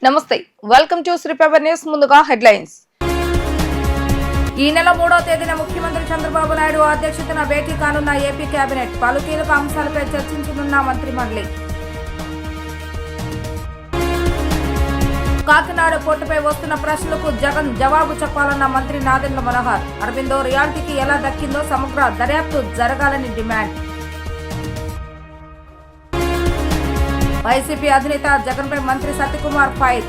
నమస్తే welcome to Shri paper news. ముందుగా headlines. ఈ నెల 3వ తేదీన ముఖ్యమంత్రి చంద్రబాబు నాయుడు అధ్యక్షతన భేటీ కానున్న ఏపీ కేబినెట్. పలు కీలక అంశాలపై చర్చించనున్న మంత్రిమండలి. కాకినాడ పోర్టుపై వస్తున్న ప్రశ్నలకు జగన్ జవాబు చెప్పాలన్న మంత్రి నాదెండ్ల మనోహర్. అరవిందో రియాల్టీకి ఎలా దక్కిందో సమగ్ర దర్యాప్తు జరగాలని డిమాండ్. వైసీపీ అధినేత జగన్ పై మంత్రి సత్యకుమార్ ఫైర్.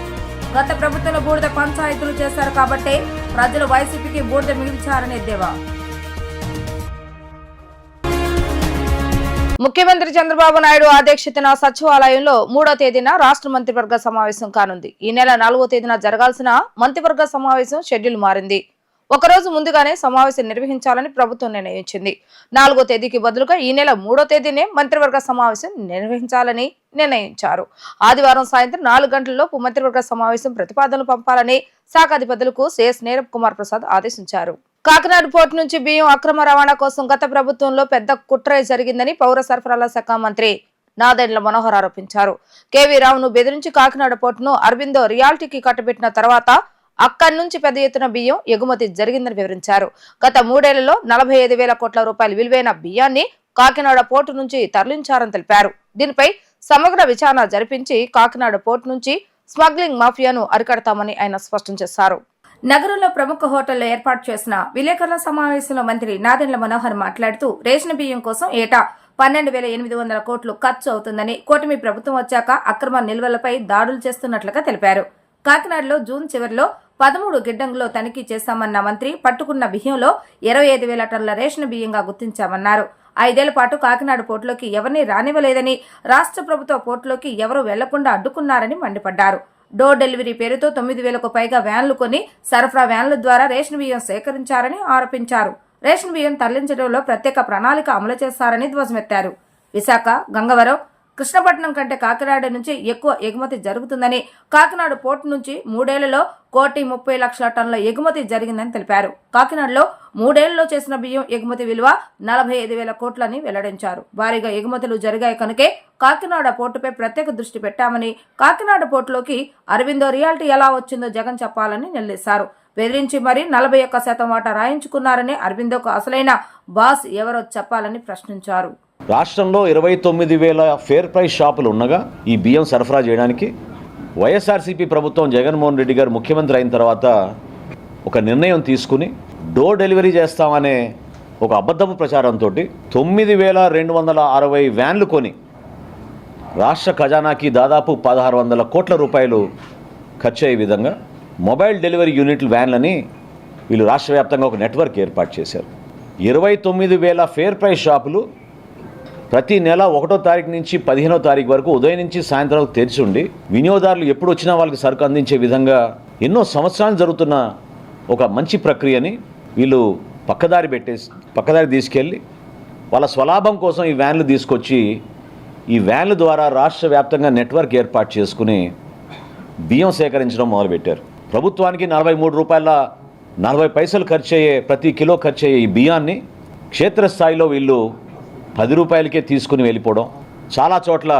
గత ప్రభుత్వంలో బూడిద పంచాయతీలు చేశారు కాబట్టే ప్రజలు వైసీపీకి బూడిద మిగిల్చారని ఎద్దేవా. ముఖ్యమంత్రి చంద్రబాబు నాయుడు అధ్యక్షతన సచివాలయంలో 3వ తేదీన రాష్ట్ర మంత్రివర్గ సమావేశం కానుంది. ఈ నెల 4వ తేదీన జరగాల్సిన మంత్రివర్గ సమావేశం షెడ్యూల్ మారింది. ఒకరోజు ముందుగానే సమావేశం నిర్వహించాలని ప్రభుత్వం నిర్ణయించింది. 4వ తేదీకి బదులుగా ఈ నెల 3వ తేదీనే మంత్రివర్గ సమావేశం నిర్వహించాలని నిర్ణయించారు. ఆదివారం సాయంత్రం 4 గంటలలోపు మంత్రివర్గ సమావేశం ప్రతిపాదనలు పంపాలని శాఖాధిపతులకు సిఎస్ నీరబ్ కుమార్ ప్రసాద్ ఆదేశించారు. కాకినాడ పోర్టు నుంచి బియ్యం అక్రమ రవాణా కోసం గత ప్రభుత్వంలో పెద్ద కుట్ర జరిగిందని పౌర సరఫరాల శాఖ మంత్రి నాదెండ్ల మనోహర్ ఆరోపించారు. కేవీ రావును బెదిరించి కాకినాడ పోర్టును అరవిందో రియాల్టీకి కట్టబెట్టిన తర్వాత అక్కడి నుంచి పెద్ద ఎత్తున బియ్యం ఎగుమతి జరిగిందని వివరించారు. గత 3 ఏళ్లలో 45,000 కోట్ల రూపాయల విలువైన బియ్యాన్ని కాకినాడ పోర్టు నుంచి తరలించారని తెలిపారు. దీనిపై సమగ్ర విచారణ జరిపించి కాకినాడ పోర్టు నుంచి స్మగ్లింగ్ మాఫియాను అరికడతామని ఆయన స్పష్టం చేశారు. నగరంలో ప్రముఖ హోటల్లో ఏర్పాటు చేసిన విలేకరుల సమావేశంలో మంత్రి నాదెండ్ల మనోహర్ మాట్లాడుతూ రేషన్ బియ్యం కోసం ఏటా 12,800 కోట్లు ఖర్చు అవుతుందని, కూటమి ప్రభుత్వం వచ్చాక అక్రమ నిల్వలపై దాడులు చేస్తున్నట్లుగా తెలిపారు. కాకినాడలో జూన్ చివరిలో 13 గిడ్డంగులో తనిఖీ చేశామన్న మంత్రి పట్టుకున్న బియ్యంలో 25,000 టన్నుల రేషన్ బియ్యంగా గుర్తించామన్నారు. 5 ఏళ్ల పాటు కాకినాడ పోర్టులోకి ఎవరిని రానివ్వలేదని, రాష్ట్ర ప్రభుత్వ పోర్టులోకి ఎవరూ వెళ్లకుండా అడ్డుకున్నారని మండిపడ్డారు. డోర్ డెలివరీ పేరుతో 9,000కు పైగా వ్యాన్లు కొని సరఫరా వ్యాన్ల ద్వారా రేషన్ బియ్యం సేకరించారని ఆరోపించారు. రేషన్ బియ్యం తరలించడంలో ప్రత్యేక ప్రణాళిక అమలు చేస్తారని ధ్వజమెత్తారు. విశాఖ, గంగవరం, కృష్ణపట్నం కంటే కాకినాడ నుంచి ఎక్కువ ఎగుమతి జరుగుతుందని, కాకినాడ పోర్టు నుంచి 3 ఏళ్లలో 1,30,00,000 టన్నుల ఎగుమతి జరిగిందని తెలిపారు. కాకినాడలో 3 ఏళ్లలో చేసిన బియ్యం ఎగుమతి విలువ 45,000 కోట్లని వెల్లడించారు. భారీగా ఎగుమతులు జరిగాయి కనుకే కాకినాడ పోర్టుపై ప్రత్యేక దృష్టి పెట్టామని, కాకినాడ పోర్టులోకి అరవిందో రియాల్టీ ఎలా వచ్చిందో జగన్ చెప్పాలని నిలదీశారు. బెదిరించి మరీ 41% వాటా రాయించుకున్నారని, అరవిందోకు అసలైన బాస్ ఎవరో చెప్పాలని ప్రశ్నించారు. రాష్ట్రంలో 29,000 ఫేర్ ప్రైస్ షాపులు ఉండగా ఈ బియ్యం సరఫరా చేయడానికి వైఎస్ఆర్సీపీ ప్రభుత్వం జగన్మోహన్ రెడ్డి గారు ముఖ్యమంత్రి అయిన తర్వాత ఒక నిర్ణయం తీసుకుని డోర్ డెలివరీ చేస్తామనే ఒక అబద్ధపు ప్రచారంతో 9,260 వ్యాన్లు కొని రాష్ట్ర ఖజానాకి దాదాపు 1,600 కోట్ల రూపాయలు ఖర్చు అయ్యే విధంగా మొబైల్ డెలివరీ యూనిట్ల వ్యాన్లని వీళ్ళు రాష్ట్ర వ్యాప్తంగా ఒక నెట్వర్క్ ఏర్పాటు చేశారు. 29,000 ఫేర్ ప్రైస్ షాపులు ప్రతి నెల 1వ తారీఖు నుంచి 15వ తారీఖు వరకు ఉదయం నుంచి సాయంత్రం వరకు తెరిచి ఉండి వినియోగదారులు ఎప్పుడు వచ్చినా వాళ్ళకి సరుకు అందించే విధంగా ఎన్నో సంవత్సరాలు జరుగుతున్న ఒక మంచి ప్రక్రియని వీళ్ళు పక్కదారి తీసుకెళ్ళి వాళ్ళ స్వలాభం కోసం ఈ వ్యాన్లు తీసుకొచ్చి ఈ వ్యాన్ల ద్వారా రాష్ట్ర వ్యాప్తంగా నెట్వర్క్ ఏర్పాటు చేసుకుని బియ్యం సేకరించడం మొదలుపెట్టారు. ప్రభుత్వానికి 43 రూపాయల 40 పైసలు ప్రతి కిలో ఖర్చు అయ్యే ఈ బియ్యాన్ని క్షేత్రస్థాయిలో వీళ్ళు 10 రూపాయలకే తీసుకుని వెళ్ళిపోవడం, చాలా చోట్ల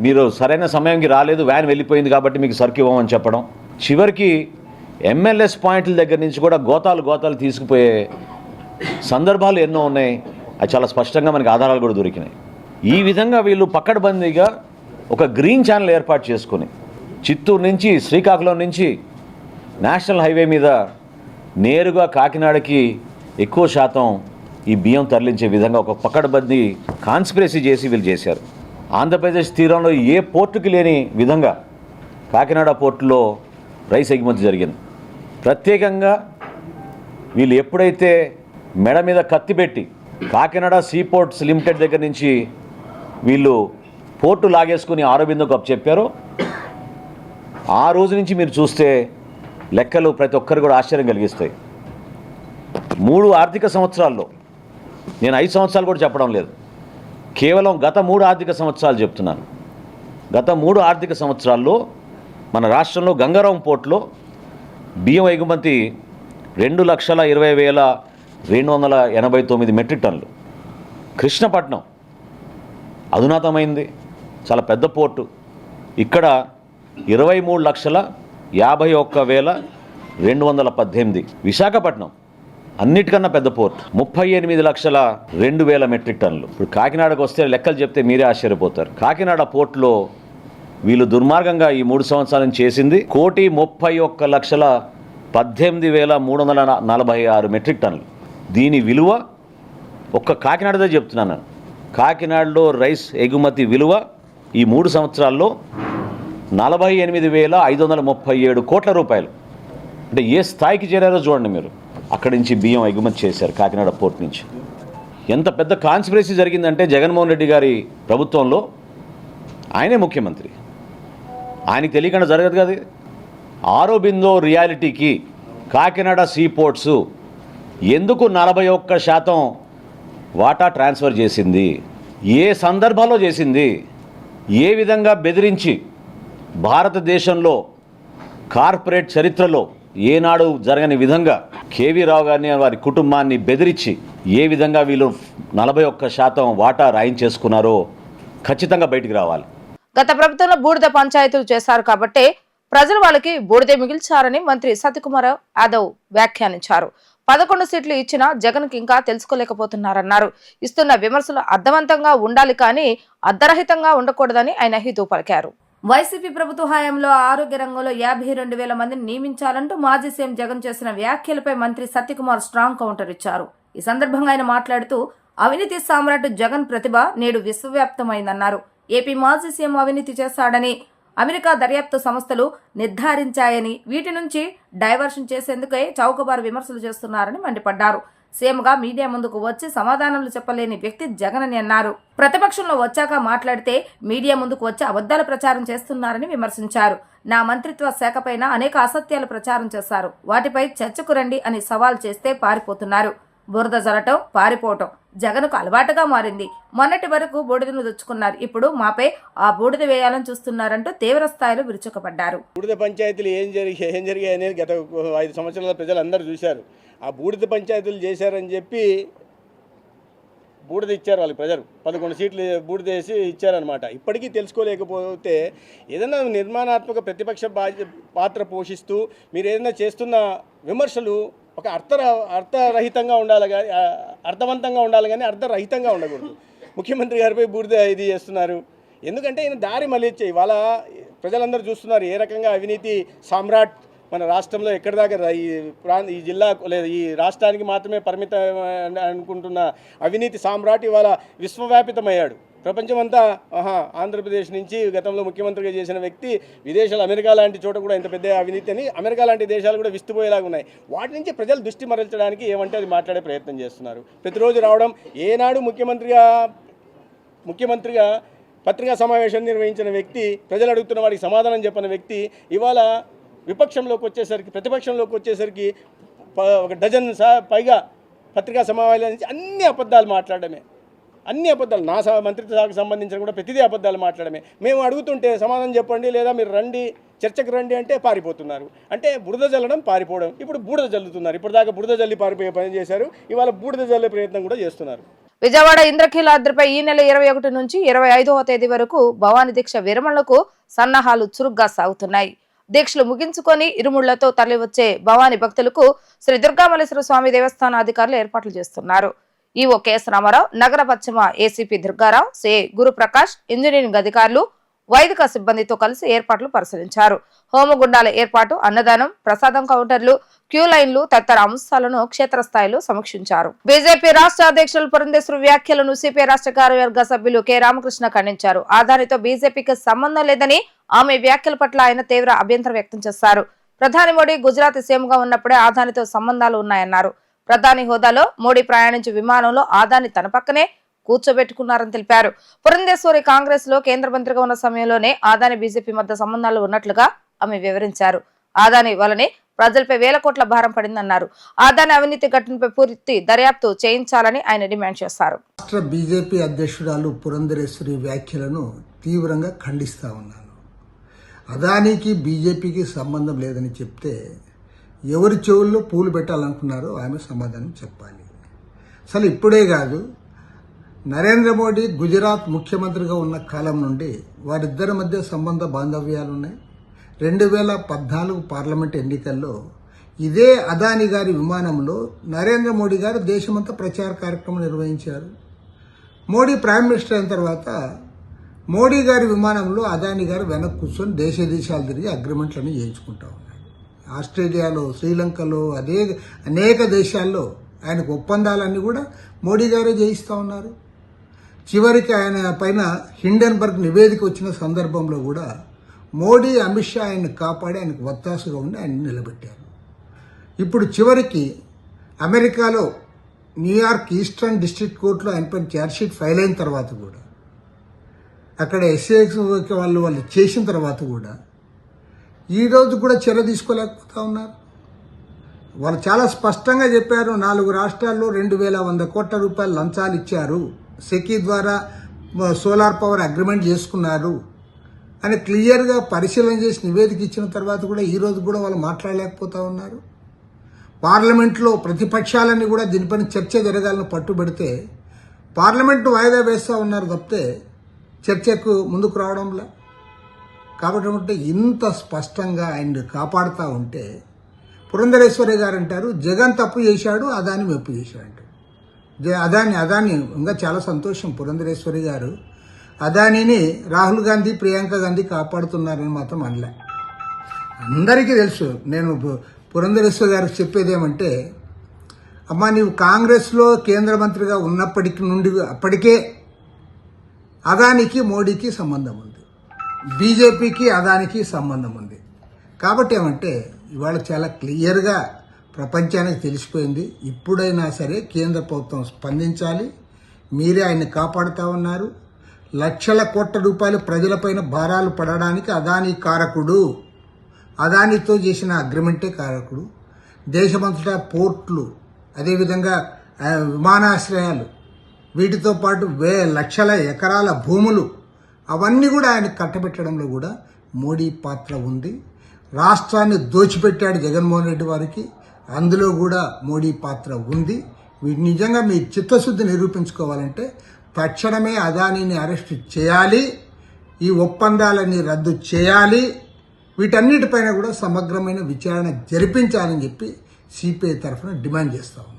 మీరు సరైన సమయానికి రాలేదు, వ్యాన్ వెళ్ళిపోయింది కాబట్టి మీకు సరుకు ఇవ్వమని చెప్పడం, చివరికి ఎంఎల్ఎస్ పాయింట్ల దగ్గర నుంచి కూడా గోతాలు తీసుకుపోయే సందర్భాలు ఎన్నో ఉన్నాయి. అది చాలా స్పష్టంగా మనకి ఆధారాలు కూడా దొరికినాయి. ఈ విధంగా వీళ్ళు పక్కడబందీగా ఒక గ్రీన్ ఛానల్ ఏర్పాటు చేసుకుని చిత్తూరు నుంచి శ్రీకాకుళం నుంచి నేషనల్ హైవే మీద నేరుగా కాకినాడకి ఎక్కువ శాతం ఈ బియ్యం తరలించే విధంగా ఒక పక్కడబందీ కాన్స్పిరసీ చేసి వీళ్ళు చేశారు. ఆంధ్రప్రదేశ్ తీరంలో ఏ పోర్టుకి లేని విధంగా కాకినాడ పోర్టులో రైస్ ఎగుమతి జరిగింది. ప్రత్యేకంగా వీళ్ళు ఎప్పుడైతే మెడ మీద కత్తి పెట్టి కాకినాడ సీ పోర్ట్స్ లిమిటెడ్ దగ్గర నుంచి వీళ్ళు పోర్టు లాగేసుకుని అరవిందోకు చెప్పారో ఆ రోజు నుంచి మీరు చూస్తే లెక్కలు ప్రతి ఒక్కరు కూడా ఆశ్చర్యం కలిగిస్తాయి. 3 ఆర్థిక సంవత్సరాల్లో, నేను 5 సంవత్సరాలు కూడా చెప్పడం లేదు, కేవలం గత 3 ఆర్థిక సంవత్సరాలు చెప్తున్నాను. గత 3 ఆర్థిక సంవత్సరాల్లో మన రాష్ట్రంలో గంగారాం పోర్టులో బియ్యం ఎగుమతి 2,20,289 మెట్రిక్ టన్నులు. కృష్ణపట్నం అధునాతమైంది, చాలా పెద్ద పోర్టు. ఇక్కడ 23,00,000 51,218. విశాఖపట్నం అన్నిటికన్నా పెద్ద పోర్ట్ 38,02,000 మెట్రిక్ టన్నులు. ఇప్పుడు కాకినాడకు వస్తే లెక్కలు చెప్తే మీరే ఆశ్చర్యపోతారు. కాకినాడ పోర్టులో వీళ్ళు దుర్మార్గంగా ఈ 3 సంవత్సరాల నుంచి చేసింది 1,31,18,346 మెట్రిక్ టన్నులు. దీని విలువ ఒక్క కాకినాడదే చెప్తున్నాను. కాకినాడలో రైస్ ఎగుమతి విలువ ఈ 3 సంవత్సరాల్లో 48,537 కోట్ల రూపాయలు. అంటే ఏ స్థాయికి చేరారో చూడండి మీరు. అక్కడి నుంచి బియ్యం ఎగుమతి చేశారు కాకినాడ పోర్ట్ నుంచి. ఎంత పెద్ద కాన్స్పిరసీ జరిగిందంటే జగన్మోహన్ రెడ్డి గారి ప్రభుత్వంలో ఆయనే ముఖ్యమంత్రి, ఆయనకి తెలియకుండా జరగదు కదా. ఆరోబిందో రియాలిటీకి కాకినాడ సీ పోర్ట్స్ ఎందుకు 41% వాటా ట్రాన్స్ఫర్ చేసింది, ఏ సందర్భంలో చేసింది, ఏ విధంగా బెదిరించి భారతదేశంలో కార్పొరేట్ చరిత్రలో ఏనాడు జరగని విధంగా కేవీ రావు గారిని వారి కుటుంబాన్ని బెదిరించి ఏ విధంగా వీళ్ళు 41% వాటా రాయించేసుకున్నారో ఖచ్చితంగా బయటికి రావాలి. గత ప్రభుత్వంలో బూడిద పంచాయతీలు చేశారు కాబట్టే ప్రజలు వాళ్ళకి బూడిదే మిగిల్చారని మంత్రి సత్యకుమార్ యాదవ్ వ్యాఖ్యానించారు. 11 సీట్లు ఇచ్చినా జగన్ కి ఇంకా తెలుసుకోలేకపోతున్నారన్నారు. ఇస్తున్న విమర్శలు అర్థవంతంగా ఉండాలి కానీ అర్ధరహితంగా ఉండకూడదని ఆయన హితవు పలికారు. వైసీపీ ప్రభుత్వ హయాంలో ఆరోగ్య రంగంలో 52,000 మందిని నియమించాలంటూ మాజీ సీఎం జగన్ చేసిన వ్యాఖ్యలపై మంత్రి సత్యకుమార్ స్ట్రాంగ్ కౌంటర్ ఇచ్చారు. ఈ సందర్భంగా ఆయన మాట్లాడుతూ అవినీతి సామ్రాట్ జగన్ ప్రతిభ నేడు విశ్వవ్యాప్తమైందన్నారు. ఏపీ మాజీ సీఎం అవినీతి చేశాడని అమెరికా దర్యాప్తు సంస్థలు నిర్ధారించాయని, వీటి నుంచి డైవర్షన్ చేసేందుకే చౌకబారు విమర్శలు చేస్తున్నారని మండిపడ్డారు. సీఎంగా మీడియా ముందుకు వచ్చి సమాధానాలు చెప్పలేని వ్యక్తి జగన్ అని అన్నారు. ప్రతిపక్షంలో వచ్చాక మాట్లాడితే మీడియా ముందుకు వచ్చి అబద్ధాల ప్రచారం చేస్తున్నారని విమర్శించారు. నా మంత్రిత్వ శాఖపైన అనేక అసత్యాలు ప్రచారం చేశారు. వాటిపై చర్చకు రండి అని సవాల్ చేస్తే పారిపోతున్నారు. బురద జరటం, పారిపోవటం జగన్కు అలవాటుగా మారింది. మొన్నటి వరకు బూడిదను తెచ్చుకున్నారు, ఇప్పుడు మాపై ఆ బూడిద వేయాలని చూస్తున్నారంటూ తీవ్ర స్థాయిలో విరుచుకుపడ్డారు. బూడిద పంచాయతీలు ఏం జరిగాయి అనేది గత 5 సంవత్సరాల ప్రజలు అందరూ చూశారు. ఆ బూడిద పంచాయతీలు చేశారని చెప్పి బూడిద ఇచ్చారు వాళ్ళకి ప్రజలు. 11 సీట్లు బూడిద వేసి ఇచ్చారనమాట. ఇప్పటికీ తెలుసుకోలేకపోతే ఏదైనా నిర్మాణాత్మక ప్రతిపక్ష పాత్ర పోషిస్తూ మీరు ఏదైనా చేస్తున్న విమర్శలు ఒక అర్థరహితంగా ఉండాలి కానీ, అర్థవంతంగా ఉండాలి కానీ అర్థరహితంగా ఉండకూడదు. ముఖ్యమంత్రి గారిపై బూడిద ఇది చేస్తున్నారు. ఎందుకంటే ఈయన దారి మళ్ళీ ఇవాళ ప్రజలందరూ చూస్తున్నారు ఏ రకంగా అవినీతి సామ్రాట్ మన రాష్ట్రంలో ఎక్కడి దాకా ఈ జిల్లా లేదా ఈ రాష్ట్రానికి మాత్రమే పరిమితం అనుకుంటున్న అవినీతి సామ్రాట్ ఇవాళ విశ్వవ్యాపితమయ్యాడు. ప్రపంచమంతా ఆంధ్రప్రదేశ్ నుంచి గతంలో ముఖ్యమంత్రిగా చేసిన వ్యక్తి విదేశాలు అమెరికా లాంటి చోట కూడా ఇంత పెద్ద అవినీతి అని అమెరికా లాంటి దేశాలు కూడా విస్తుపోయేలాగా ఉన్నాయి. వాటి నుంచి ప్రజలు దృష్టి మరల్చడానికి ఏమంటే అది మాట్లాడే ప్రయత్నం చేస్తున్నారు. ప్రతిరోజు రావడం, ఏనాడు ముఖ్యమంత్రిగా పత్రికా సమావేశం నిర్వహించిన వ్యక్తి, ప్రజలు అడుగుతున్న వాడికి సమాధానం చెప్పిన వ్యక్తి ఇవాళ ప్రతిపక్షంలోకి వచ్చేసరికి 1 డజన్ పైగా పత్రికా సమావేశాల నుంచి అన్ని అబద్ధాలు మాట్లాడమే. అన్ని అబద్ధాలు, నా మంత్రిత్వ శాఖకు సంబంధించిన కూడా ప్రతిదీ అబద్ధాలు మాట్లాడమే. మేము అడుగుతుంటే సమాధానం చెప్పండి లేదా మీరు రండి చర్చకు రండి అంటే పారిపోతున్నారు. అంటే బురద జల్లడం, పారిపోవడం. ఇప్పుడు బూడిద జల్లుతున్నారు. ఇప్పటిదాకా బురద జల్లి పారిపోయే పని చేశారు, ఇవాళ బూడిద జల్లే ప్రయత్నం కూడా చేస్తున్నారు. విజయవాడ ఇంద్రకీలాద్రిపై ఈ నెల 21 నుంచి 25వ తేదీ వరకు భవానీ దీక్ష విరమణలకు సన్నాహాలు చురుగ్గా సాగుతున్నాయి. దీక్షలు ముగించుకొని ఇరుముళ్లతో తరలివచ్చే భవానీ భక్తులకు శ్రీ దుర్గామల్లేశ్వర స్వామి దేవస్థాన అధికారులు ఏర్పాట్లు చేస్తున్నారు. ఈవో కెఎస్ రామారావు, నగర పశ్చిమ ACP Durgarao, CI Guruprakash, engineering అధికారులు, వైదిక సిబ్బందితో కలిసి ఏర్పాట్లు పరిశీలించారు. హోమగుండాల ఏర్పాటు, అన్నదానం, ప్రసాదం కౌంటర్లు, క్యూ లైన్లు తదితర అంశాలను క్షేత్రస్థాయిలో సమీక్షించారు. బీజేపీ రాష్ట్ర అధ్యక్షులు పురంధేశ్వరి వ్యాఖ్యలను సిపిఐ రాష్ట్ర కార్యవర్గ సభ్యులు కె రామకృష్ణ ఖండించారు. ఆదానితో బీజేపీకి సంబంధం లేదని ఆమె వ్యాఖ్యల పట్ల ఆయన తీవ్ర అభ్యంతరం వ్యక్తం చేశారు. ప్రధాని మోడీ గుజరాత్ సీఎంగా ఉన్నప్పుడే ఆదానితో సంబంధాలు ఉన్నాయన్నారు. ప్రధాని హోదాలో మోడీ ప్రయాణించే విమానంలో ఆదాని తన పక్కనే కూర్చోబెట్టుకున్నారని తెలిపారు. పురంధేశ్వరి కాంగ్రెస్ లో కేంద్ర మంత్రిగా ఉన్న సమయంలోనే ఆదాని బీజేపీ మధ్య సంబంధాలు ఉన్నట్లుగా ఆమె వివరించారు. ఆదాని వల్లనే ప్రజలపై వేల కోట్ల భారం పడిందన్నారు. ఆదాని అవినీతి ఘటనపై పూర్తి దర్యాప్తు చేయించాలని ఆయన డిమాండ్ చేశారు. రాష్ట్ర బీజేపీ అధ్యక్షురాలు పురంధరేశ్వరి వ్యాఖ్యలను తీవ్రంగా ఖండిస్తా ఉన్నాను. అదానికి బీజేపీకి సంబంధం లేదని చెప్తే ఎవరి చెవుల్లో పూలు పెట్టాలనుకున్నారో ఆమె సమాధానం చెప్పాలి. అసలు ఇప్పుడే కాదు, నరేంద్ర మోడీ గుజరాత్ ముఖ్యమంత్రిగా ఉన్న కాలం నుండి వారిద్దరి మధ్య సంబంధ బాంధవ్యాలున్నాయి. 2014 పార్లమెంట్ ఎన్నికల్లో ఇదే అదానీ గారి విమానంలో నరేంద్ర మోడీ గారు దేశమంతా ప్రచార కార్యక్రమం నిర్వహించారు. మోడీ ప్రైమ్ మినిస్టర్ అయిన తర్వాత మోడీ గారి విమానంలో అదానీ గారు వెనక్కి కూర్చొని దేశాలు తిరిగి అగ్రిమెంట్లను చేయించుకుంటా ఉన్నారు. ఆస్ట్రేలియాలో, శ్రీలంకలో, అనేక దేశాల్లో ఆయనకు ఒప్పందాలన్నీ కూడా మోడీ గారే చేయిస్తూ ఉన్నారు. చివరికి ఆయన పైన హిండెన్బర్గ్ నివేదిక వచ్చిన సందర్భంలో కూడా మోడీ, అమిత్ షా ఆయన్ని కాపాడి ఆయనకు వత్తాసుగా ఉండి ఆయన నిలబెట్టారు. ఇప్పుడు చివరికి అమెరికాలో న్యూయార్క్ ఈస్టర్న్ డిస్ట్రిక్ట్ కోర్టులో ఆయన పైన ఛార్జ్షీట్ ఫైల్ అయిన తర్వాత కూడా, అక్కడ ఎస్ఏఎక్స్ వాళ్ళు చేసిన తర్వాత కూడా ఈరోజు కూడా చర్య తీసుకోలేకపోతా ఉన్నారు. వాళ్ళు చాలా స్పష్టంగా చెప్పారు, 4 రాష్ట్రాల్లో 2,100 కోట్ల రూపాయలు లంచాలు ఇచ్చారు, సెకీ ద్వారా సోలార్ పవర్ అగ్రిమెంట్ చేసుకున్నారు అని క్లియర్గా పరిశీలన చేసి నివేదిక ఇచ్చిన తర్వాత కూడా ఈరోజు కూడా వాళ్ళు మాట్లాడలేకపోతా ఉన్నారు. పార్లమెంట్లో ప్రతిపక్షాలన్నీ కూడా దీనిపైన చర్చ జరగాలని పట్టుబడితే పార్లమెంటు వాయిదా వేస్తూ ఉన్నారు తప్పితే చర్చకు ముందుకు రావడంలా. కాబట్టి ఇంత స్పష్టంగా ఆయన్ని కాపాడుతూ ఉంటే పురంధరేశ్వరి గారు అంటారు జగన్ తప్పు చేశాడు, అదాని మెప్పు చేశాడు. అదాని ఇంకా చాలా సంతోషం. పురంధరేశ్వరి గారు అదానిని రాహుల్ గాంధీ, ప్రియాంక గాంధీ కాపాడుతున్నారని మాత్రం అనలే. అందరికీ తెలుసు. నేను పురంధరేశ్వరి గారికి చెప్పేది ఏమంటే, అమ్మా నీవు కాంగ్రెస్లో కేంద్ర మంత్రిగా ఉన్నప్పటికి నుండి అప్పటికే అదానికి మోడీకి సంబంధం ఉంది, బీజేపీకి అదానికి సంబంధం ఉంది. కాబట్టి ఏమంటే ఇవాళ చాలా క్లియర్గా ప్రపంచానికి తెలిసిపోయింది. ఇప్పుడైనా సరే కేంద్ర ప్రభుత్వం స్పందించాలి. మీరే ఆయన్ని కాపాడుతూ ఉన్నారు. లక్షల కోట్ల రూపాయలు ప్రజలపైన భారాలు పడడానికి అదానీ కారకుడు. అదానితో చేసిన అగ్రిమెంటే కారకుడు. దేశమంతటా పోర్ట్లు, అదేవిధంగా విమానాశ్రయాలు, వీటితో పాటు లక్షల ఎకరాల భూములు అవన్నీ కూడా ఆయన కట్టబెట్టడంలో కూడా మోడీ పాత్ర ఉంది. రాష్ట్రాన్ని దోచిపెట్టాడు జగన్మోహన్ రెడ్డి వారికి, అందులో కూడా మోడీ పాత్ర ఉంది. వీటి నిజంగా మీ చిత్తశుద్ధి నిరూపించుకోవాలంటే తక్షణమే అదానీని అరెస్ట్ చేయాలి, ఈ ఒప్పందాలని రద్దు చేయాలి, వీటన్నిటిపైన కూడా సమగ్రమైన విచారణ జరిపించాలని చెప్పి సిపిఐ తరఫున డిమాండ్ చేస్తా ఉన్నాం.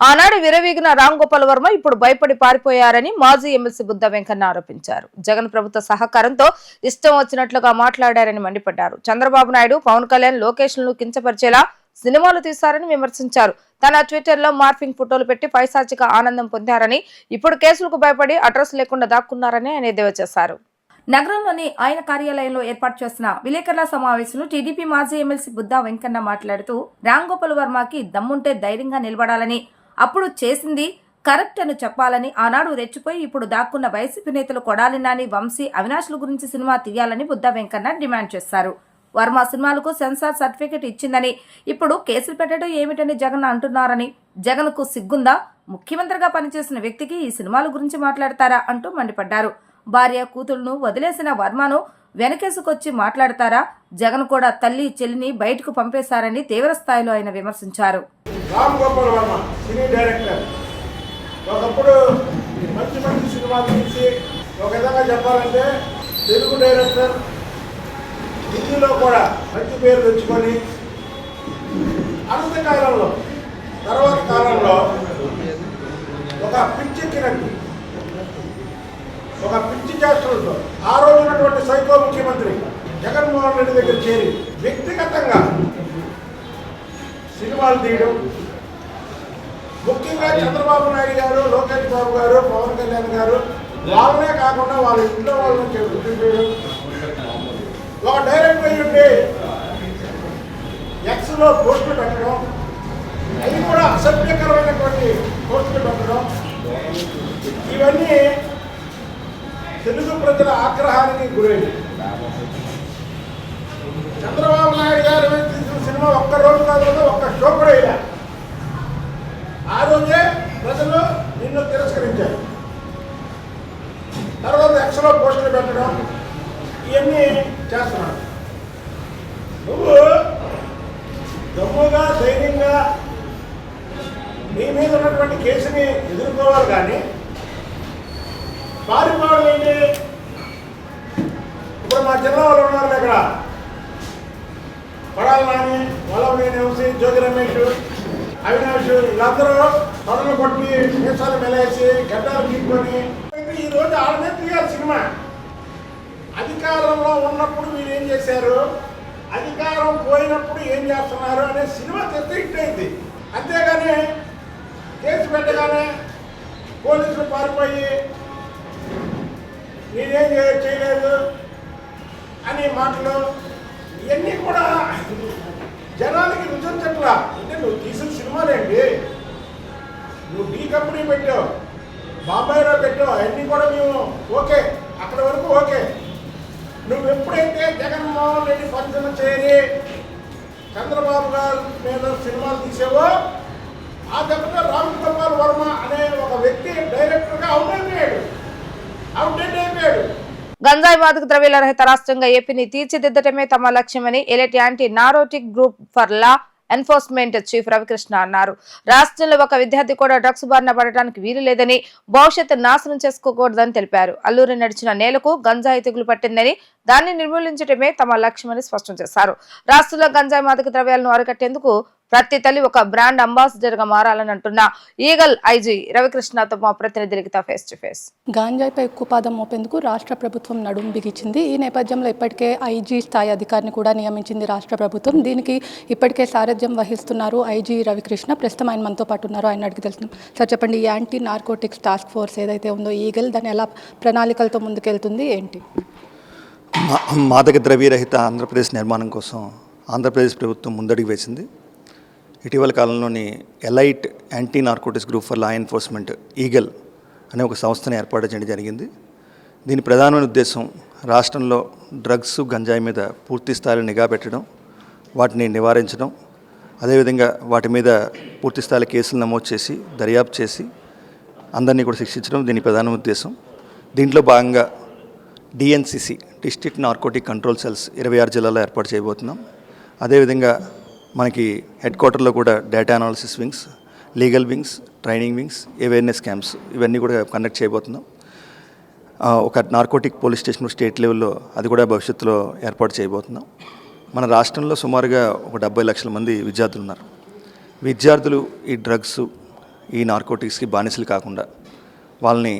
ఆనాడు విరవీగిన రామ్ గోపాల్ వర్మ ఇప్పుడు భయపడి పారిపోయారని మాజీ ఎమ్మెల్సీ బుద్ధ వెంకన్న ఆరోపించారు. జగన్ ప్రభుత్వ సహకారంతో ఇష్టం వచ్చినట్లుగా మాట్లాడారని మండిపడ్డారు. చంద్రబాబు నాయుడు, పవన్ కళ్యాణ్, లోకేష్ లను కించపరిచేలా సినిమాలు తీశారని విమర్శించారు. తన ట్విట్టర్ లో మార్ఫింగ్ ఫోటోలు పెట్టి పైశాచిక ఆనందం పొందారని, ఇప్పుడు కేసులకు భయపడి అడ్రస్ లేకుండా దాక్కున్నారని ఆయన ఎద్దేవా చేశారు. నగరంలోని ఆయన కార్యాలయంలో ఏర్పాటు చేసిన విలేకరుల సమావేశంలో టీడీపీ మాజీ ఎమ్మెల్సీ బుద్ధ వెంకన్న మాట్లాడుతూ రామ్ గోపాల్ వర్మకి దమ్ముంటే ధైర్యంగా నిలబడాలని, అప్పుడు చేసింది కరెక్ట్ అని చెప్పాలని, ఆనాడు రెచ్చిపోయి ఇప్పుడు దాక్కున్న వైసీపీ నేతలు కొడాలి నాని, వంశీ, అవినాష్ల గురించి సినిమా తీయాలని బుద్ధ వెంకన్న డిమాండ్ చేశారు. వర్మ సినిమాలకు సెన్సార్ సర్టిఫికెట్ ఇచ్చిందని, ఇప్పుడు కేసులు పెట్టడం ఏమిటని జగన్ అంటున్నారని, జగన్ కు సిగ్గుందా? ముఖ్యమంత్రిగా పనిచేసిన వ్యక్తికి ఈ సినిమాల గురించి మాట్లాడతారా అంటూ మండిపడ్డారు. భార్య కూతుళ్లను వదిలేసిన వర్మను వెనకేసుకొచ్చి మాట్లాడతారా? జగన్ కూడా తల్లి చెల్లిని బయటకు పంపేశారని తీవ్ర స్థాయిలో ఆయన విమర్శించారు. రామ్ గోపాల్ వర్మ సినీ డైరెక్టర్ ఒకప్పుడు మంచి మంచి సినిమాలు తీసి, ఒక విధంగా చెప్పాలంటే తెలుగు డైరెక్టర్, హిందీలో కూడా మంచి పేరు తెచ్చుకొని అనంత కాలంలో తర్వాత కాలంలో ఒక పిచ్చెక్కినట్టు, ఒక పిచ్చి చేష్టలతో ఆ రోజు ఉన్నటువంటి సైకో ముఖ్యమంత్రి జగన్మోహన్ రెడ్డి దగ్గర చేరి వ్యక్తిగతంగా సినిమాలు తీయడం, ముఖ్యంగా చంద్రబాబు నాయుడు గారు, లోకేష్ బాబు గారు, పవన్ కళ్యాణ్ గారు, వాళ్ళనే కాకుండా వాళ్ళ ఇంట్లో వాళ్ళని చేయడం, ఒక డైరెక్ట్ అయ్యుండి ఎక్స్లో పోస్టులు పెట్టడం, అవి కూడా అసభ్యకరమైనటువంటి పోస్టులు పెట్టడం, ఇవన్నీ తెలుగు ప్రజల ఆగ్రహానికి గురైంది. చంద్రబాబు నాయుడు గారు తీసిన సినిమా ఒక్క రోజు కాదు, ఒక్క షో కూడా ఇలా ఆ రోజే ప్రజలు నిన్ను తిరస్కరించారు. తర్వాత ఎక్స్లో పోస్టులు పెట్టడం, ఇవన్నీ చేస్తున్నాడు. నువ్వు దమ్ముగా ధైర్యంగా నీ మీద ఉన్నటువంటి కేసుని ఎదుర్కోవాలి, కానీ పారిపోవడం ఏంటి? ఇప్పుడు మా జిల్లా వాళ్ళు ఉన్నారు, ఇక్కడ కొడాలి నాని, వల్లభనేని వంశీ, జోగి రమేష్, అవినాష్ వీళ్ళందరూ తొడలు కొట్టి మీసాలు మెలేసి గడ్డలు తీసుకొని ఈరోజు వాళ్ళ మీద తీయాలి సినిమా. అధికారంలో ఉన్నప్పుడు మీరు ఏం చేశారు, అధికారం పోయినప్పుడు ఏం చేస్తున్నారు అనే సినిమా తెస్తే ఇట్టయింది. అంతేగాని కేసు పెట్టగానే పోలీసులు పారిపోయి నేనేం చేయలేదు అనే మాటలు ఇవన్నీ కూడా జనాలకి రుచించట్లా. అంటే నువ్వు తీసిన సినిమాలేంటి, నువ్వు ఢీ కంపెనీ పెట్టావు, బాంబాయిలో పెట్టావు, అవన్నీ కూడా మేము ఓకే, అక్కడ వరకు ఓకే. నువ్వు ఎప్పుడైతే జగన్మోహన్ రెడ్డి పంచన చేరి చంద్రబాబు గారి మీద సినిమాలు తీసావో ఆ దెబ్బతో రామ్ గోపాల్ వర్మ అనే ఒక వ్యక్తి డైరెక్టర్గా అవుట్డేట్ అయిపోయాడు. గంజాయి మాదక ద్రవ్యాల రహిత రాష్ట్రంగా ఏపీని తీర్చిదిద్దటమే తమ లక్ష్యమని elite anti నారోటిక్ group for law enforcement chief Ravikrishna అన్నారు. రాష్ట్రంలో ఒక విద్యార్థి కూడా డ్రగ్స్ బారిన పడటానికి వీలు లేదని, భవిష్యత్తు నాశనం చేసుకోకూడదని తెలిపారు. అల్లూరి నడిచిన నేలకు గంజాయి తెగులు పట్టిందని, దాన్ని నిర్మూలించడమే తమ లక్ష్యమని స్పష్టం చేశారు. రాష్ట్రంలో గంజాయి మాదక ద్రవ్యాలను అరికట్టేందుకు ప్రతి తల్లి ఒక బ్రాండ్ అంబాసిడర్ గా మారాలని అంటున్న ఈగల్ ఐజీ రవికృష్ణతో మా ప్రతినిధి లిఖిత ఫేస్ టు ఫేస్. గాంజాయిపై ఎక్కువ పాదం మోపేందుకు రాష్ట్ర ప్రభుత్వం నడుం బిగించింది. ఈ నేపథ్యంలో ఇప్పటికే ఐజీ స్థాయి అధికారిని కూడా నియమించింది రాష్ట్ర ప్రభుత్వం. దీనికి ఇప్పటికే సారథ్యం వహిస్తున్నారు ఐజీ రవికృష్ణ. ప్రస్తుతం ఆయన మనతో పాటు ఉన్నారు, ఆయన అడిగి తెలుస్తున్నాం. సార్ చెప్పండి, ఈ యాంటీ నార్కోటిక్స్ టాస్క్ ఫోర్స్ ఏదైతే ఉందో ఈగల్, దాన్ని ఎలా ప్రణాళికలతో ముందుకెళ్తుంది, ఏంటి? మాదక ద్రవ్యరహిత ఆంధ్రప్రదేశ్ నిర్మాణం కోసం ఆంధ్రప్రదేశ్ ప్రభుత్వం ముందడుగు వేసింది. ఇటీవల కాలంలోని elite anti narcotics group for law enforcement eagle అనే ఒక సంస్థను ఏర్పాటు చేయడం జరిగింది. దీని ప్రధానమైన ఉద్దేశం రాష్ట్రంలో డ్రగ్స్, గంజాయి మీద పూర్తి స్థాయిలో నిఘా పెట్టడం, వాటిని నివారించడం, అదేవిధంగా వాటి మీద పూర్తి స్థాయిలో కేసులు నమోదు చేసి దర్యాప్తు చేసి అందరినీ కూడా శిక్షించడం దీని ప్రధాన ఉద్దేశం. దీంట్లో భాగంగా డిఎన్సిసి డిస్ట్రిక్ట్ నార్కోటిక్ కంట్రోల్ సెల్స్ 26 జిల్లాల్లో ఏర్పాటు చేయబోతున్నాం. అదేవిధంగా మనకి హెడ్ క్వార్టర్లో కూడా data analysis wings, legal wings, training wings, awareness camps ఇవన్నీ కూడా కండక్ట్ చేయబోతున్నాం. ఒక నార్కోటిక్ పోలీస్ స్టేషన్ స్టేట్ లెవెల్లో అది కూడా భవిష్యత్తులో ఏర్పాటు చేయబోతున్నాం. మన రాష్ట్రంలో సుమారుగా ఒక 70 లక్షల మంది విద్యార్థులు ఉన్నారు. విద్యార్థులు ఈ డ్రగ్స్, ఈ నార్కోటిక్స్కి బానిసలు కాకుండా వాళ్ళని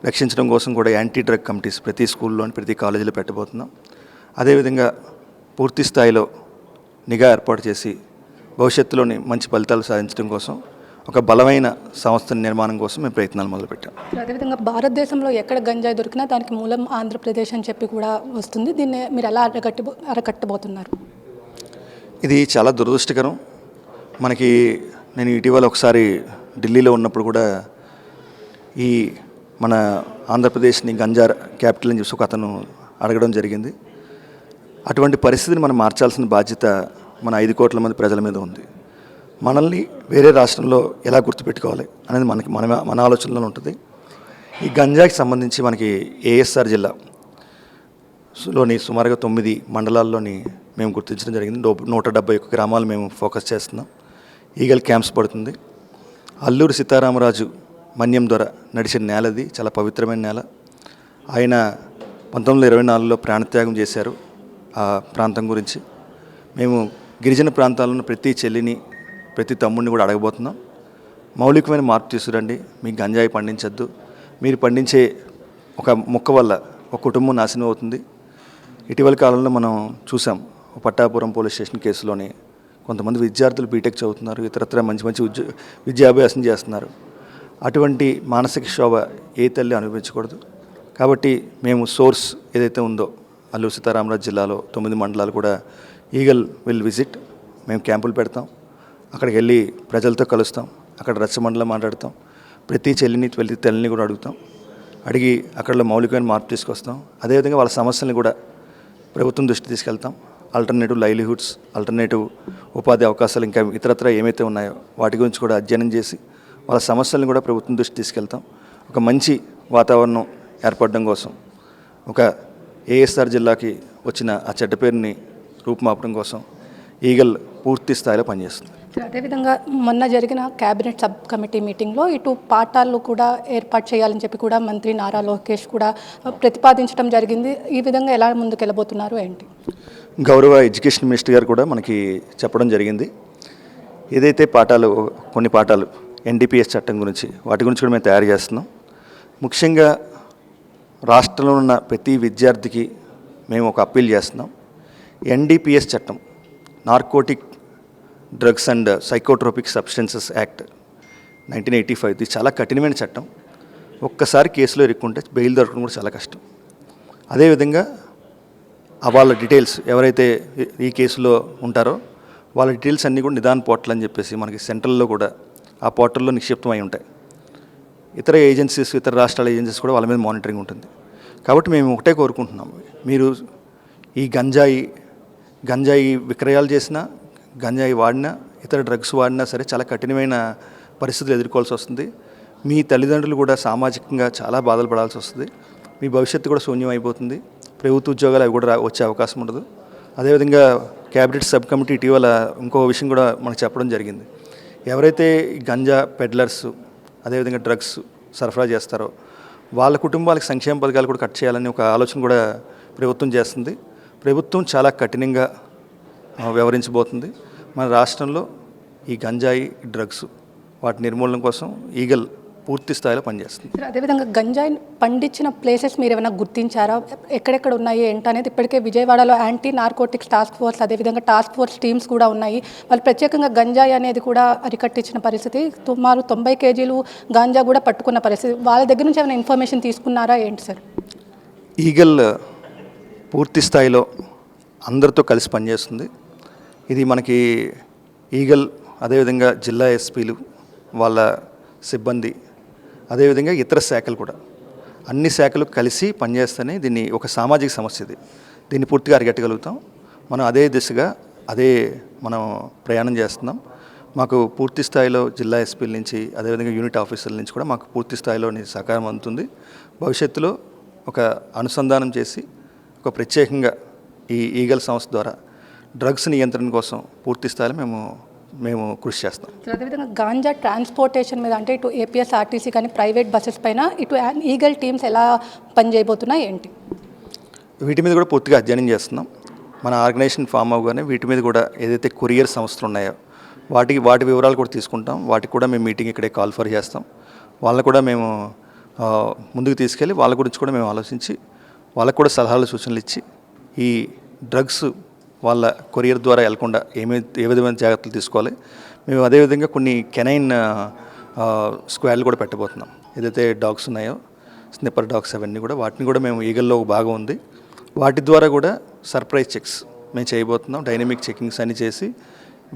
రక్షించడం కోసం కూడా యాంటీ డ్రగ్ కమిటీస్ ప్రతి స్కూల్లోని ప్రతి కాలేజీలో పెట్టబోతున్నాం. అదేవిధంగా పూర్తి స్థాయిలో నిఘా ఏర్పాటు చేసి భవిష్యత్తులోని మంచి ఫలితాలు సాధించడం కోసం ఒక బలమైన సంస్థ నిర్మాణం కోసం మేము ప్రయత్నాలు మొదలుపెట్టాం. అదేవిధంగా భారతదేశంలో ఎక్కడ గంజాయి దొరికినా దానికి మూలం ఆంధ్రప్రదేశ్ అని చెప్పి కూడా వస్తుంది. దీన్ని మీరు ఎలా అరకట్టబోతున్నారు? ఇది చాలా దురదృష్టకరం. నేను ఇటీవల ఒకసారి ఢిల్లీలో ఉన్నప్పుడు కూడా ఈ మన ఆంధ్రప్రదేశ్ని గంజా క్యాపిటల్ అని చెప్పి ఒక అతను అడగడం జరిగింది. అటువంటి పరిస్థితిని మనం మార్చాల్సిన బాధ్యత మన 5 కోట్ల మంది ప్రజల మీద ఉంది. మనల్ని వేరే రాష్ట్రంలో ఎలా గుర్తుపెట్టుకోవాలి అనేది మన ఆలోచనలో ఉంటుంది. ఈ గంజాకి సంబంధించి మనకి ఏఎస్ఆర్ జిల్లాలోని సుమారుగా 9 మండలాల్లోని మేము గుర్తించడం జరిగింది. 171 గ్రామాలు మేము ఫోకస్ చేస్తున్నాం. ఈగల్ క్యాంప్స్ పడుతుంది. అల్లూరి సీతారామరాజు మన్యం ద్వారా నడిచిన నేలది, చాలా పవిత్రమైన నేల. ఆయన 1924లో ప్రాణత్యాగం చేశారు. ఆ ప్రాంతం గురించి మేము గిరిజన ప్రాంతాల్లో ప్రతి చెల్లిని, ప్రతి తమ్ముడిని కూడా అడగబోతున్నాం. మౌలికమైన మార్పు తీసుకురండి. మీ గంజాయి పండించద్దు. మీరు పండించే ఒక మొక్క వల్ల ఒక కుటుంబం నాశనం అవుతుంది. ఇటీవల కాలంలో మనం చూసాం, పట్టాపురం పోలీస్ స్టేషన్ కేసులోని కొంతమంది విద్యార్థులు బీటెక్ చదువుతున్నారు, ఇతరత్ర మంచి విద్యాభ్యాసం చేస్తున్నారు. అటువంటి మానసిక క్షోభ ఏ తల్లి అనుభవించకూడదు. కాబట్టి మేము సోర్స్ ఏదైతే ఉందో అల్లూరి సీతారామరాజు జిల్లాలో 9 మండలాలు కూడా ఈగల్ విల్ విజిట్. మేము క్యాంపులు పెడతాం. అక్కడికి వెళ్ళి ప్రజలతో కలుస్తాం. అక్కడ రచ్చమండలం మాట్లాడతాం. ప్రతి చెల్లిని, ప్రతి తల్లిని కూడా అడుగుతాం. అడిగి అక్కడ మౌలికమైన మార్పు తీసుకొస్తాం. అదేవిధంగా వాళ్ళ సమస్యలను కూడా ప్రభుత్వం దృష్టి తీసుకెళ్తాం. ఆల్టర్నేటివ్ లైవ్లీహుడ్స్, ఆల్టర్నేటివ్ ఉపాధి అవకాశాలు, ఇంకా ఇతరత్ర ఏమైతే ఉన్నాయో వాటి గురించి కూడా అధ్యయనం చేసి వాళ్ళ సమస్యలను కూడా ప్రభుత్వం దృష్టి తీసుకెళ్తాం. ఒక మంచి వాతావరణం ఏర్పడడం కోసం, ఒక ఏఎస్ఆర్ జిల్లాకి వచ్చిన ఆ చెడ్డ పేరుని రూపుమాపడం కోసం ఈగల్ పూర్తి స్థాయిలో పనిచేస్తుంది. అదేవిధంగా మొన్న జరిగిన కేబినెట్ సబ్ కమిటీ మీటింగ్లో ఇటు పాఠాలు కూడా ఏర్పాటు చేయాలని చెప్పి కూడా మంత్రి నారా లోకేష్ కూడా ప్రతిపాదించడం జరిగింది. ఈ విధంగా ఎలా ముందుకెళ్ళబోతున్నారు ఏంటి? గౌరవ ఎడ్యుకేషన్ మినిస్టర్ గారు కూడా మనకి చెప్పడం జరిగింది. ఏదైతే కొన్ని పాఠాలు ఎన్డీపీఎస్ చట్టం గురించి వాటి గురించి కూడా మేము తయారు చేస్తున్నాం. ముఖ్యంగా రాష్ట్రంలో ఉన్న ప్రతి విద్యార్థికి మేము ఒక అప్పీల్ చేస్తున్నాం. ఎన్డీపీఎస్ చట్టం, narcotic drugs and psychotropic substances act 1985, ఇది చాలా కఠినమైన చట్టం. ఒక్కసారి కేసులో ఇరుక్కుంటే బెయిల్ దొరకడం కూడా చాలా కష్టం. అదేవిధంగా వాళ్ళ డీటెయిల్స్ ఎవరైతే ఈ కేసులో ఉంటారో వాళ్ళ డీటెయిల్స్ అన్నీ కూడా నిదాన్ పోర్టల్ అని చెప్పేసి మనకి సెంట్రల్లో కూడా ఆ పోర్టల్లో నిక్షిప్తమై ఉంటాయి. ఇతర ఏజెన్సీస్, ఇతర రాష్ట్రాల ఏజెన్సీస్ కూడా వాళ్ళ మీద మానిటరింగ్ ఉంటుంది. కాబట్టి మేము ఒకటే కోరుకుంటున్నాం, మీరు ఈ గంజాయి విక్రయాలు చేసినా, గంజాయి వాడినా, ఇతర డ్రగ్స్ వాడినా సరే చాలా కఠినమైన పరిస్థితులు ఎదుర్కోవాల్సి వస్తుంది. మీ తల్లిదండ్రులు కూడా సామాజికంగా చాలా బాధలు పడాల్సి వస్తుంది. మీ భవిష్యత్తు కూడా శూన్యం అయిపోతుంది. ప్రభుత్వ ఉద్యోగాలు అవి కూడా వచ్చే అవకాశం ఉండదు. అదేవిధంగా క్యాబినెట్ సబ్ కమిటీ ఇటీవల ఇంకో విషయం కూడా మనకు చెప్పడం జరిగింది. ఎవరైతే గంజా పెడ్లర్స్, అదేవిధంగా డ్రగ్స్ సరఫరా చేస్తారో వాళ్ళ కుటుంబాలకు సంక్షేమ పథకాలు కూడా కట్ చేయాలని ఒక ఆలోచన కూడా ప్రభుత్వం చేస్తుంది. ప్రభుత్వం చాలా కఠినంగా వ్యవహరించబోతుంది. మన రాష్ట్రంలో ఈ గంజాయి, డ్రగ్స్ వాటి నిర్మూలన కోసం ఈగల్ పూర్తి స్థాయిలో పనిచేస్తుంది. అదేవిధంగా గంజాయి పండించిన ప్లేసెస్ మీరు ఏమైనా గుర్తించారా? ఎక్కడెక్కడ ఉన్నాయి ఏంటనేది ఇప్పటికే విజయవాడలో యాంటీ నార్కోటిక్స్ టాస్క్ ఫోర్స్, అదేవిధంగా టాస్క్ ఫోర్స్ టీమ్స్ కూడా ఉన్నాయి. వాళ్ళు ప్రత్యేకంగా గంజాయి అనేది కూడా అరికట్టించిన పరిస్థితి. సుమారు 90 కేజీలు గాంజా కూడా పట్టుకున్న పరిస్థితి. వాళ్ళ దగ్గర నుంచి ఏమైనా ఇన్ఫర్మేషన్ తీసుకున్నారా ఏంటి సార్? ఈగల్ పూర్తి స్థాయిలో అందరితో కలిసి పనిచేస్తుంది. ఇది మనకి ఈగల్, అదేవిధంగా జిల్లా ఎస్పీలు, వాళ్ళ సిబ్బంది, అదేవిధంగా ఇతర శాఖలు కూడా, అన్ని శాఖలు కలిసి పనిచేస్తేనే దీన్ని ఒక సామాజిక సమస్య దీన్ని పూర్తిగా అరికట్టగలుగుతాం. మనం అదే దిశగా మనం ప్రయాణం చేస్తున్నాం. మాకు పూర్తి స్థాయిలో జిల్లా ఎస్పీల నుంచి, అదేవిధంగా యూనిట్ ఆఫీసర్ల నుంచి కూడా మాకు పూర్తి స్థాయిలో సహకారం అందుతుంది. భవిష్యత్తులో ఒక అనుసంధానం చేసి ఒక ప్రత్యేకంగా ఈ ఈగల్ సంస్థ ద్వారా డ్రగ్స్ నియంత్రణ కోసం పూర్తి స్థాయిలో మేము కృషి చేస్తాం. అదేవిధంగా గాంజా ట్రాన్స్పోర్టేషన్ మీద అంటే ఇటు ఏపీఎస్ఆర్టీసీ కానీ ప్రైవేట్ బస్సెస్ పైన ఇటు ఈగల్ టీమ్స్ ఎలా పనిచేయబోతున్నాయి ఏంటి? వీటి మీద కూడా పూర్తిగా అధ్యయనం చేస్తున్నాం. మన ఆర్గనైజేషన్ ఫామ్ అవగానే వీటి మీద కూడా ఏదైతే కొరియర్ సంస్థలు ఉన్నాయో వాటి వివరాలు కూడా తీసుకుంటాం. వాటికి కూడా మేము మీటింగ్ ఇక్కడే కాల్ ఫర్ చేస్తాం. వాళ్ళని కూడా మేము ముందుకు తీసుకెళ్ళి వాళ్ళ గురించి కూడా మేము ఆలోచించి వాళ్ళకు కూడా సలహాలు, సూచనలు ఇచ్చి ఈ డ్రగ్స్ వాళ్ళ కొరియర్ ద్వారా వెళ్లకుండా ఏ విధమైన జాగ్రత్తలు తీసుకోవాలి. మేము అదేవిధంగా కొన్ని కెనైన్ స్క్వాడ్లు కూడా పెట్టబోతున్నాం. ఏదైతే డాగ్స్ ఉన్నాయో, స్నిప్పర్ డాగ్స్, అవన్నీ కూడా వాటిని కూడా మేము ఈగల్లో ఒక భాగం ఉంది. వాటి ద్వారా కూడా సర్ప్రైజ్ చెక్స్ మేము చేయబోతున్నాం. డైనమిక్ చెకింగ్స్ అన్ని చేసి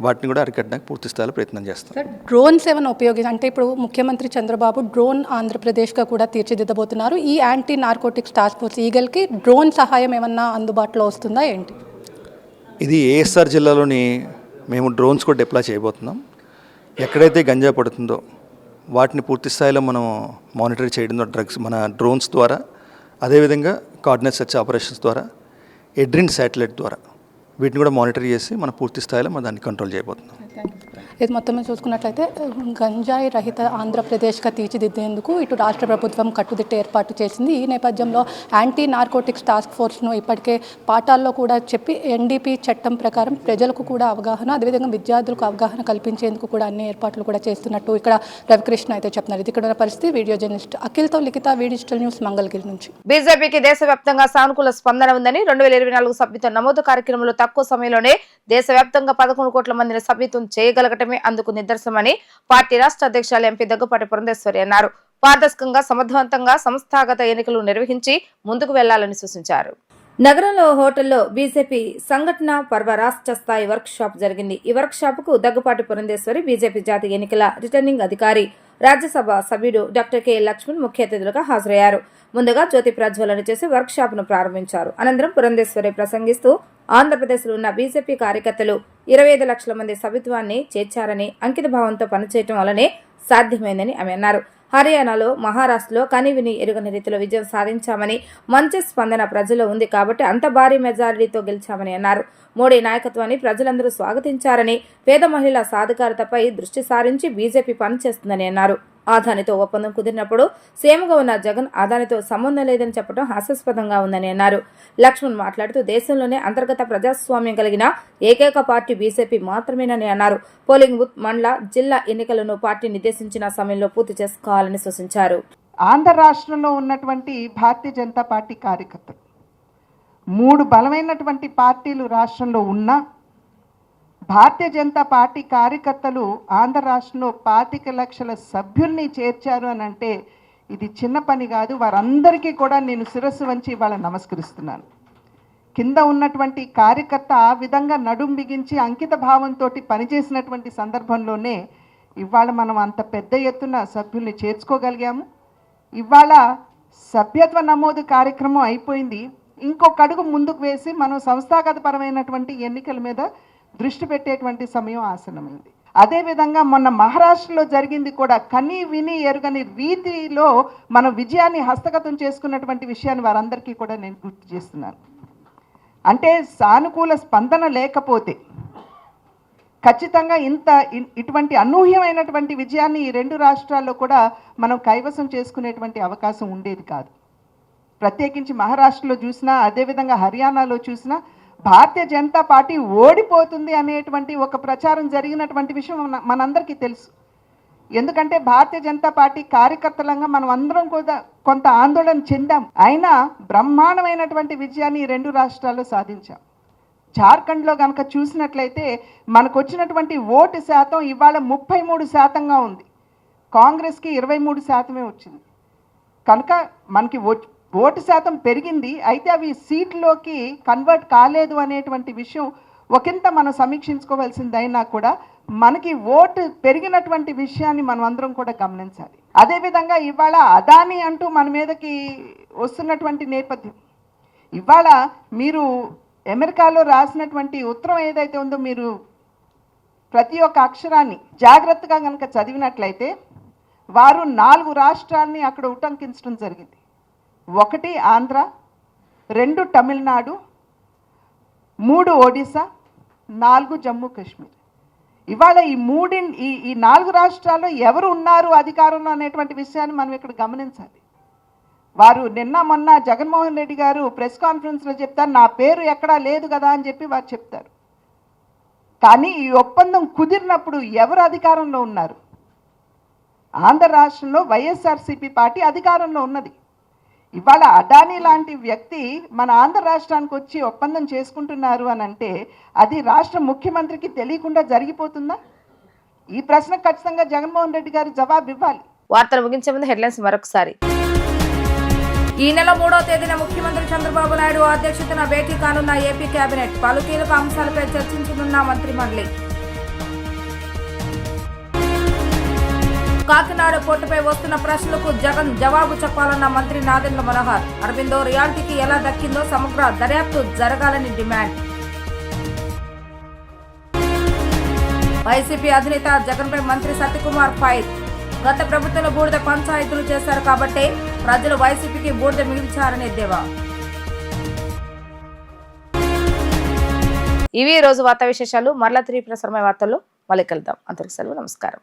వాటిని కూడా అరికట్టడానికి పూర్తి స్థాయిలో ప్రయత్నం చేస్తాం. డ్రోన్స్ ఏమైనా అంటే ఇప్పుడు ముఖ్యమంత్రి చంద్రబాబు డ్రోన్ ఆంధ్రప్రదేశ్గా కూడా తీర్చిదిద్దబోతున్నారు. ఈ యాంటీ నార్కోటిక్స్ టాస్క్ ఫోర్స్ ఈగల్కి డ్రోన్ సహాయం ఏమన్నా అందుబాటులో వస్తుందా ఏంటి? ఇది ఏఎస్ఆర్ జిల్లాలోని మేము డ్రోన్స్ కూడా డిప్లాయ్ చేయబోతున్నాం. ఎక్కడైతే గంజా పడుతుందో వాటిని పూర్తి స్థాయిలో మనం మానిటర్ చేయడంలో డ్రగ్స్ మన డ్రోన్స్ ద్వారా, అదేవిధంగా కోఆర్డినేట్ సెర్చ్ ఆపరేషన్స్ ద్వారా, ఎడ్రిన్ శాటిలైట్ ద్వారా వీటిని కూడా మానిటర్ చేసి మనం పూర్తి స్థాయిలో మనం దాన్ని కంట్రోల్ చేయబోతున్నాం. ఇది మొత్తం చూసుకున్నట్లయితే గంజాయి రహిత ఆంధ్రప్రదేశ్గా తీర్చిదిద్దేందుకు ఇటు రాష్ట్ర ప్రభుత్వం కట్టుదిట్ట ఏర్పాటు చేసింది. ఈ నేపథ్యంలో యాంటీ నార్కోటిక్స్ టాస్క్ ఫోర్స్ను ఇప్పటికే పాఠాల్లో కూడా చెప్పి ఎన్డీపీ చట్టం ప్రకారం ప్రజలకు కూడా అవగాహన, అదేవిధంగా విద్యార్థులకు అవగాహన కల్పించేందుకు కూడా అన్ని ఏర్పాట్లు కూడా చేస్తున్నట్టు ఇక్కడ రవికృష్ణ అయితే చెప్తున్నారు. ఇది ఇక్కడ ఉన్న పరిస్థితి. వీడియో జర్నలిస్ట్ అఖిల్తో లిఖిత, డిజిటల్ న్యూస్, మంగళగిరి నుంచి. బీజేపీకి దేశవ్యాప్తంగా సానుకూల స్పందన ఉందని 2024 సభ్యత్వ నమోదు కార్యక్రమంలో తక్కువ సమయంలోనే దేశవ్యాప్తంగా 11 కోట్ల మందిని సభ్యత్వం చేయగలగటమే అందుకు నిదర్శనమని పార్టీ రాష్ట్ర అధ్యక్షులు ఎంపీ దగ్గుపాటి పురంధేశ్వరి అన్నారు. పారదర్శకంగా, సమర్థవంతంగా సంస్థాగత ఎన్నికలు నిర్వహించి ముందుకు వెళ్లాలని సూచించారు. నగరంలో హోటల్లో బీజేపీ సంఘటన పర్వ రాష్ట్ర స్థాయి వర్క్ షాప్ జరిగింది. ఈ వర్క్ షాప్ కు దగ్గుపాటి పురంధేశ్వరి, బీజేపీ జాతీయ ఎన్నికల రిటర్నింగ్ అధికారి, రాజ్యసభ సభ్యుడు డాక్టర్ కె లక్ష్మణ్ ముఖ్య అతిథులుగా హాజరయ్యారు. ముందుగా జ్యోతి ప్రజ్వలన చేసి వర్క్ షాప్ ను ప్రారంభించారు. అనంతరం పురంధేశ్వరి ప్రసంగిస్తూ ఆంధ్రప్రదేశ్ లో ఉన్న బీజేపీ కార్యకర్తలు 25 లక్షల మంది సభ్యత్వాన్ని చేర్చారని, అంకిత భావంతో పనిచేయడం వల్లనే సాధ్యమైందని ఆమె అన్నారు. హర్యానాలో, మహారాష్ట్రలో కనివిని ఎరుగని రీతిలో విజయం సాధించామని, మంచి స్పందన ప్రజల్లో ఉంది కాబట్టి అంత భారీ మెజారిటీతో గెలిచామని అన్నారు. మోడీ నాయకత్వాన్ని ప్రజలందరూ స్వాగతించారని, పేద మహిళల సాధికారతపై దృష్టి సారించి బీజేపీ పనిచేస్తుందని అన్నారు. అదానితో ఒప్పందం కుదిరినప్పుడు సీఎంగా ఉన్న జగన్ అదానితో సంబంధం లేదని చెప్పడం హాస్యాస్పదంగా ఉందని అన్నారు. లక్ష్మణ్ మాట్లాడుతూ దేశంలోనే అంతర్గత ప్రజాస్వామ్యం కలిగిన ఏకైక పార్టీ బీజేపీ మాత్రమేనని అన్నారు. పోలింగ్ బూత్, మండల, జిల్లా ఎన్నికలను పార్టీ నిర్దేశించిన సమయంలో పూర్తి చేసుకోవాలని సూచించారు. ఆంధ్ర రాష్ట్రంలో ఉన్నటువంటి భారతీయ జనతా పార్టీ కార్యకర్తలు 3 బలమైనటువంటి పార్టీలు రాష్ట్రంలో ఉన్నా భారతీయ జనతా పార్టీ కార్యకర్తలు ఆంధ్ర రాష్ట్రంలో 25 లక్షల సభ్యుల్ని చేర్చారు అని అంటే ఇది చిన్న పని కాదు. వారందరికీ కూడా నేను శిరస్సు వంచి వాళ్ళ నమస్కరిస్తున్నాను. కింద ఉన్నటువంటి కార్యకర్త ఆ విధంగా నడుం బిగించి అంకిత భావంతో పనిచేసినటువంటి సందర్భంలోనే ఇవాళ మనం అంత పెద్ద ఎత్తున సభ్యుల్ని చేర్చుకోగలిగాము. ఇవాళ సభ్యత్వ నమోదు కార్యక్రమం అయిపోయింది. ఇంకొక అడుగు ముందుకు వేసి మనం సంస్థాగతపరమైనటువంటి ఎన్నికల మీద దృష్టి పెట్టేటువంటి సమయం ఆసన్నమైంది. అదేవిధంగా మొన్న మహారాష్ట్రలో జరిగింది కూడా కని విని ఎరుగని రీతిలో మన విజయాన్ని హస్తగతం చేసుకున్నటువంటి విషయాన్ని వారందరికీ కూడా నేను గుర్తు చేస్తున్నాను. అంటే సానుకూల స్పందన లేకపోతే ఖచ్చితంగా ఇటువంటి అనూహ్యమైనటువంటి విజయాన్ని ఈ 2 రాష్ట్రాల్లో కూడా మనం కైవసం చేసుకునేటువంటి అవకాశం ఉండేది కాదు. ప్రత్యేకించి మహారాష్ట్రలో చూసినా, అదేవిధంగా హర్యానాలో చూసినా భారతీయ జనతా పార్టీ ఓడిపోతుంది అనేటువంటి ఒక ప్రచారం జరిగినటువంటి విషయం మనందరికీ తెలుసు. ఎందుకంటే భారతీయ జనతా పార్టీ కార్యకర్తలంగా మనం అందరం కూడా కొంత ఆందోళన చెందాం. అయినా బ్రహ్మాండమైనటువంటి విజయాన్ని ఈ 2 రాష్ట్రాల్లో సాధించాం. జార్ఖండ్లో కనుక చూసినట్లయితే మనకు వచ్చినటువంటి ఓటు శాతం ఇవాళ 33%గా ఉంది. కాంగ్రెస్కి 23% వచ్చింది. కనుక మనకి ఓటు శాతం పెరిగింది. అయితే అవి సీట్లోకి కన్వర్ట్ కాలేదు అనేటువంటి విషయం ఒకంత మనం సమీక్షించుకోవాల్సిందైనా కూడా మనకి ఓటు పెరిగినటువంటి విషయాన్ని మనం అందరం కూడా గమనించాలి. అదేవిధంగా ఇవాళ అదాని అంటూ మన మీదకి వస్తున్నటువంటి నేపథ్యం, ఇవాళ మీరు అమెరికాలో రాసినటువంటి ఉత్తరం ఏదైతే ఉందో మీరు ప్రతి ఒక్క అక్షరాన్ని జాగ్రత్తగా కనుక చదివినట్లయితే వారు 4 రాష్ట్రాలని అక్కడ ఉటంకించడం జరిగింది. 1 ఆంధ్ర, 2 తమిళనాడు, 3 ఒడిశా, 4 జమ్మూ కాశ్మీర్. ఇవాళ ఈ 4 రాష్ట్రాల్లో ఎవరు ఉన్నారు అధికారంలో అనేటువంటి విషయాన్ని మనం ఇక్కడ గమనించాలి. వారు నిన్న మొన్న జగన్మోహన్ రెడ్డి గారు ప్రెస్ కాన్ఫరెన్స్లో చెప్తారు, నా పేరు ఎక్కడా లేదు కదా అని చెప్పి వారు చెప్తారు. కానీ ఈ ఒప్పందం కుదిరినప్పుడు ఎవరు అధికారంలో ఉన్నారు? ఆంధ్ర రాష్ట్రంలో వైఎస్ఆర్సీపీ పార్టీ అధికారంలో ఉన్నది. ఇవాళ అదానీ లాంటి వ్యక్తి మన ఆంధ్ర రాష్ట్రానికి వచ్చి ఒప్పందం చేసుకుంటున్నారు అని అంటే అది రాష్ట్ర ముఖ్యమంత్రికి తెలియకుండా జరిగిపోతుందా? ఈ ప్రశ్న ఖచ్చితంగా జగన్మోహన్ రెడ్డి గారు జవాబు ఇవ్వాలి. వార్తలు ముగించే ముందు హెడ్లైన్స్ మరొకసారి. ఈ నెల 3వ తేదీన ముఖ్యమంత్రి చంద్రబాబు నాయుడు అధ్యక్షతన భేటీ కానున్న ఏపీ కేబినెట్. పలు కీలక అంశాలపై చర్చించనున్న మంత్రిమండలి. కాకినాడ పోర్టుపై వస్తున్న ప్రశ్నలకు జగన్ జవాబు చెప్పాలన్న మంత్రి నాదెండ్ల మనోహర్. అరవిందో రియాలిటీకి ఎలా దక్కిందో సమగ్ర దర్యాప్తు జరగాలని డిమాండ్. వైసీపీ అధినేత జగన్పై మంత్రి సత్యకుమార్ ఫైర్. గత ప్రభుత్వంలో బూడిద పంచాయతీలు చేశారు కాబట్టే ప్రజలు వైసీపీకి బూడిద మిగిల్చారని ఎద్దేవా. ఇవి ఈ రోజు వార్తా విశేషాలు. మరలా తిరిగి ప్రసారమయ్యే వార్తల్లో మళ్ళీ కలుద్దాం. అందరికీ సెలవు, నమస్కారం.